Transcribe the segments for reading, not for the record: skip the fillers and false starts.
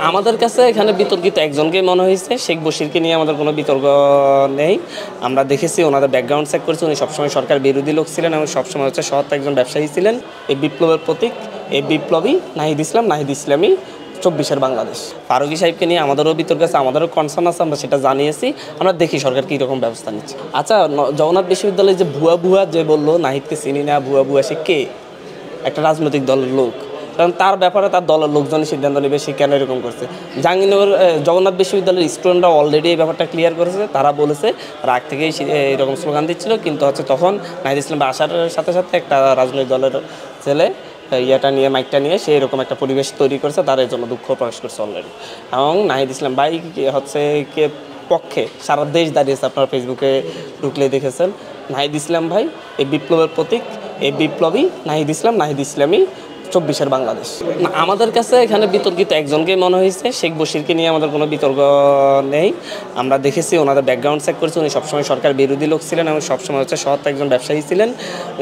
আমাদের কাছে এখানে বিতর্কিত একজনকেই মনে হয়েছে, শেখ বশিরকে নিয়ে আমাদের কোনো বিতর্ক নেই। আমরা দেখেছি ওনাদের ব্যাকগ্রাউন্ড চেক করেছি, উনি সবসময় সরকার বিরোধী লোক ছিলেন এবং সবসময় হচ্ছে সৎ একজন ব্যবসায়ী ছিলেন। এই বিপ্লবের প্রতীক, এই বিপ্লবী নাহিদ ইসলাম, নাহিদ ইসলামী 24-এর বাংলাদেশ। ফারুকী সাহেবকে নিয়ে আমাদেরও বিতর্ক আছে, আমাদেরও কনসার্ন আছে, আমরা সেটা জানিয়েছি। আমরা দেখি সরকার কী রকম ব্যবস্থা নিচ্ছে। আচ্ছা, জগন্নাথ বিশ্ববিদ্যালয়ে যে ভুয়া যে বললো নাহিদকে চিনি না, ভুয়া সে কে? একটা রাজনৈতিক দলের লোক, কারণ তার ব্যাপারে তার দলের লোকজনই সিদ্ধান্ত নেবে সে কেন এরকম করছে। জাহাঙ্গীরনগর জগন্নাথ বিশ্ববিদ্যালয়ের স্টুডেন্টরা অলরেডি এই ব্যাপারটা ক্লিয়ার করেছে। তারা বলেছে রাগ থেকেই এরকম স্লোগান দিচ্ছিল, কিন্তু হচ্ছে তখন নাহিদ ইসলাম আসার সাথে সাথে একটা রাজনৈতিক দলের ছেলে ইয়েটা নিয়ে, মাইকটা নিয়ে সে এরকম একটা পরিবেশ তৈরি করেছে, তার এর জন্য দুঃখ প্রকাশ করছে অলরেডি। এবং নাহিদ ইসলাম ভাই হচ্ছে কে পক্ষে সারা দেশ দাঁড়িয়েছে, আপনারা ফেসবুকে ঢুকলে দেখেছেন। নাহিদ ইসলাম ভাই এই বিপ্লবের প্রতীক, এই বিপ্লবী নাহিদ ইসলাম, নাহিদ ইসলামী 24-এর বাংলাদেশ। আমাদের কাছে এখানে বিতর্কিত একজনকেই মনে হয়েছে, শেখ বশিরকে নিয়ে আমাদের কোনো বিতর্ক নেই। আমরা দেখেছি ওনাদের ব্যাকগ্রাউন্ড চেক করেছি, উনি সবসময় সরকার বিরোধী লোক ছিলেন এবং সবসময় হচ্ছে সৎ একজন ব্যবসায়ী ছিলেন।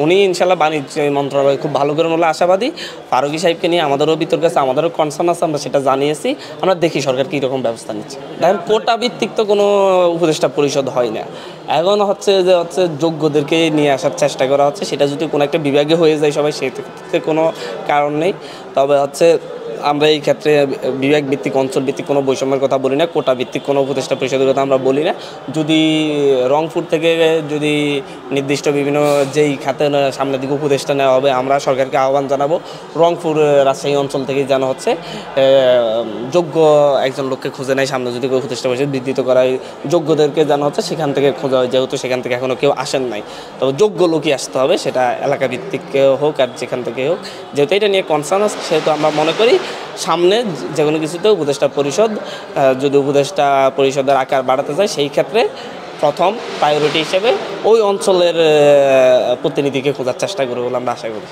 উনি ইনশাল্লাহ বাণিজ্য মন্ত্রণালয় খুব ভালো করে বলে আশাবাদী। ফারুকী সাহেবকে নিয়ে আমাদেরও বিতর্ক আছে, আমাদেরও কনসার্ন আছে, আমরা সেটা জানিয়েছি। আমরা দেখি সরকার কী রকম ব্যবস্থা নিচ্ছে। দেখেন, কোটা ভিত্তিক তো কোনো উপদেষ্টা পরিষদ হয় না। এখন হচ্ছে যোগ্যদেরকে নিয়ে আসার চেষ্টা করা হচ্ছে। সেটা যদি কোনো একটা বিভাগে হয়ে যায় সবাই, সেক্ষেত্রে কোনো কারণ নেই। তবে আমরা এই ক্ষেত্রে বিভাগ ভিত্তিক, অঞ্চল ভিত্তিক কোনো বৈষম্যের কথা বলি না, কোটা ভিত্তিক কোনো উপদেষ্টা পরিষদের কথা আমরা বলি না। যদি রংপুর থেকে যদি নির্দিষ্ট বিভিন্ন যেই খাতে সামনের দিকে উপদেষ্টা নেওয়া হবে, আমরা সরকারকে আহ্বান জানাবো রংপুর রাজশাহী অঞ্চল থেকেই যেন যোগ্য একজন লোককে খুঁজে নেয়। সামনে যদি উপদেষ্টা পরিষদ বৃদ্ধিত করা হয়, যোগ্যদেরকে যেন সেখান থেকে খোঁজা হয়, যেহেতু সেখান থেকে এখনও কেউ আসেন নাই। তবে যোগ্য লোকই আসতে হবে, সেটা এলাকা ভিত্তিক হোক আর যেখান থেকে হোক। যেহেতু এটা নিয়ে কনসার্ন আছে, সেহেতু আমরা মনে করি সামনে যে কোনো কিছুতে উপদেষ্টা পরিষদ, যদি উপদেষ্টা পরিষদের আকার বাড়াতে যায়, সেই ক্ষেত্রে প্রথম প্রায়োরিটি হিসেবে ওই অঞ্চলের প্রতিনিধিকে খোঁজার চেষ্টা করবো বলে আমরা আশা করি।